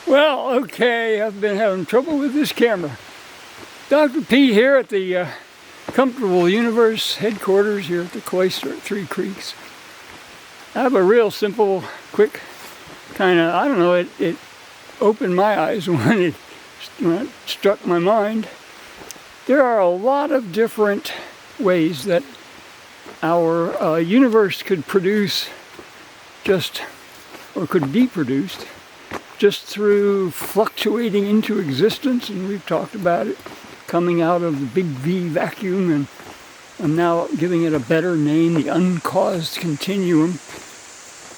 Well, okay, I've been having trouble with this camera. Dr. Pete here at the Comfortable Universe headquarters here at the Cloister at Three Creeks. I have a real simple, quick kind of, I don't know, it opened my eyes when it struck my mind. There are a lot of different ways that our universe could produce could be produced just through fluctuating into existence, and we've talked about it coming out of the big V vacuum, and I'm now giving it a better name, the uncaused continuum.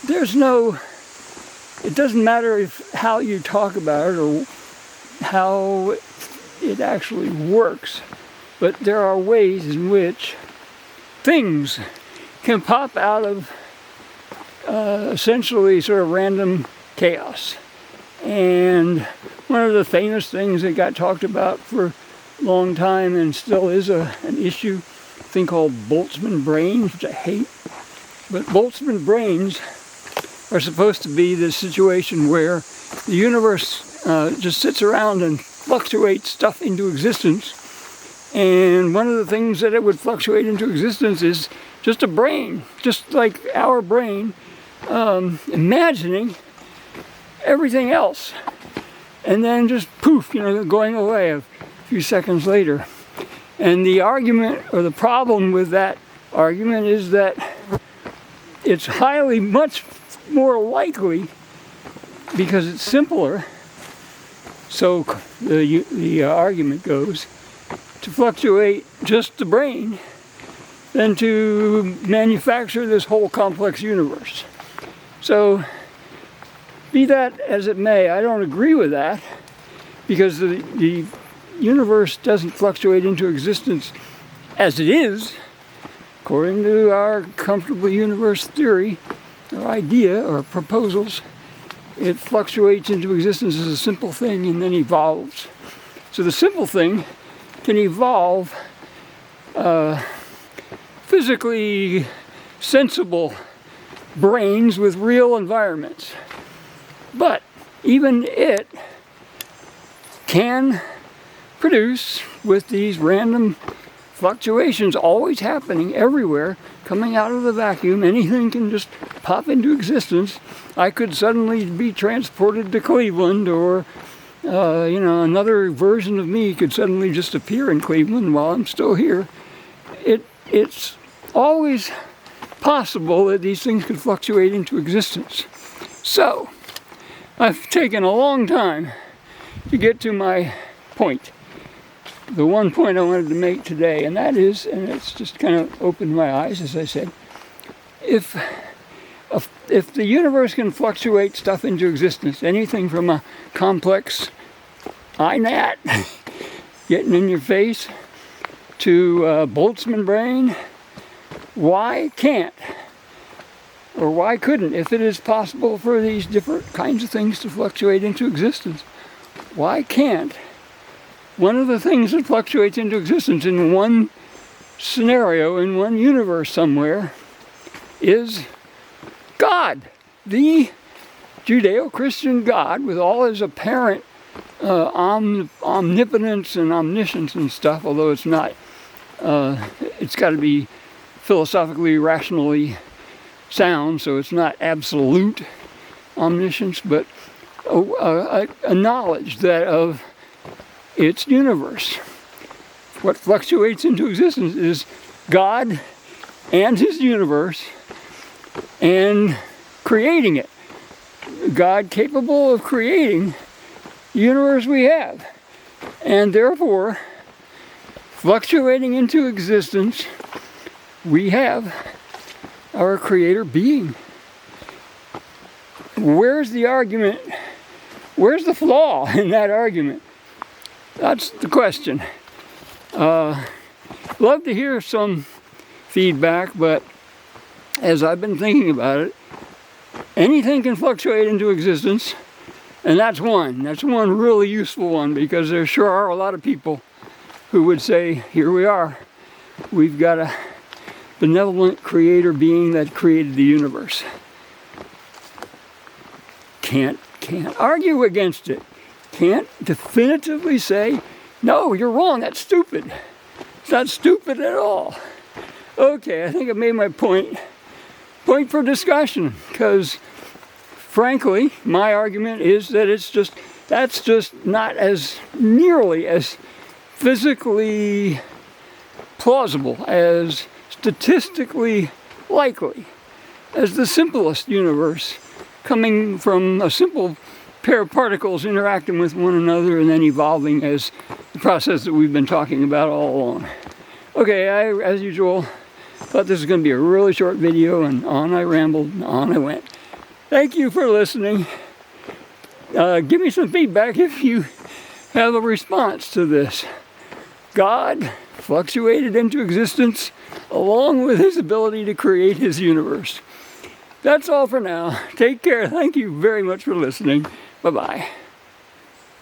It doesn't matter how you talk about it or how it actually works, but there are ways in which things can pop out of essentially sort of random chaos. And one of the famous things that got talked about for a long time and still is an issue, a thing called Boltzmann Brains, which I hate. But Boltzmann Brains are supposed to be the situation where the universe just sits around and fluctuates stuff into existence. And one of the things that it would fluctuate into existence is just a brain, just like our brain, imagining everything else, and then just poof, going away a few seconds later. And the argument, or the problem with that argument, is that it's much more likely, because it's simpler, so the argument goes, to fluctuate just the brain than to manufacture this whole complex universe. So, be that as it may, I don't agree with that, because the universe doesn't fluctuate into existence as it is, according to our comfortable universe theory, or idea, or proposals. It fluctuates into existence as a simple thing and then evolves. So the simple thing can evolve physically sensible brains with real environments. But even it can produce, with these random fluctuations always happening everywhere, coming out of the vacuum, anything can just pop into existence. I could suddenly be transported to Cleveland, or another version of me could suddenly just appear in Cleveland while I'm still here. It's always possible that these things could fluctuate into existence. So, I've taken a long time to get to my point. The one point I wanted to make today, and that is, and it's just kind of opened my eyes, as I said, if the universe can fluctuate stuff into existence, anything from a complex INAT getting in your face to Boltzmann Brain, why can't, or why couldn't, if it is possible for these different kinds of things to fluctuate into existence, why can't one of the things that fluctuates into existence in one scenario, in one universe somewhere, is God, the Judeo-Christian God, with all his apparent omnipotence and omniscience and stuff, although it's not, it's got to be philosophically, rationally sound, so it's not absolute omniscience, but a knowledge that of its universe. What fluctuates into existence is God and his universe, and creating it. God capable of creating the universe we have, and therefore fluctuating into existence, we have our creator being. Where's the argument? Where's the flaw in that argument? That's the question. Love to hear some feedback, but as I've been thinking about it, anything can fluctuate into existence, and that's one really useful one, because there sure are a lot of people who would say, here we are, we've got a benevolent creator being that created the universe. Can't can't argue against it. Can't definitively say, no, you're wrong, that's stupid. It's not stupid at all. Okay, I think I made my point. Point for discussion, because frankly, my argument is that that's just not as nearly as physically plausible, as statistically likely as the simplest universe, coming from a simple pair of particles interacting with one another and then evolving as the process that we've been talking about all along. Okay, as usual, thought this was going to be a really short video, and on I rambled, and on I went. Thank you for listening. Give me some feedback if you have a response to this. God fluctuated into existence along with his ability to create his universe. That's all for now. Take care. Thank you very much for listening. Bye-bye.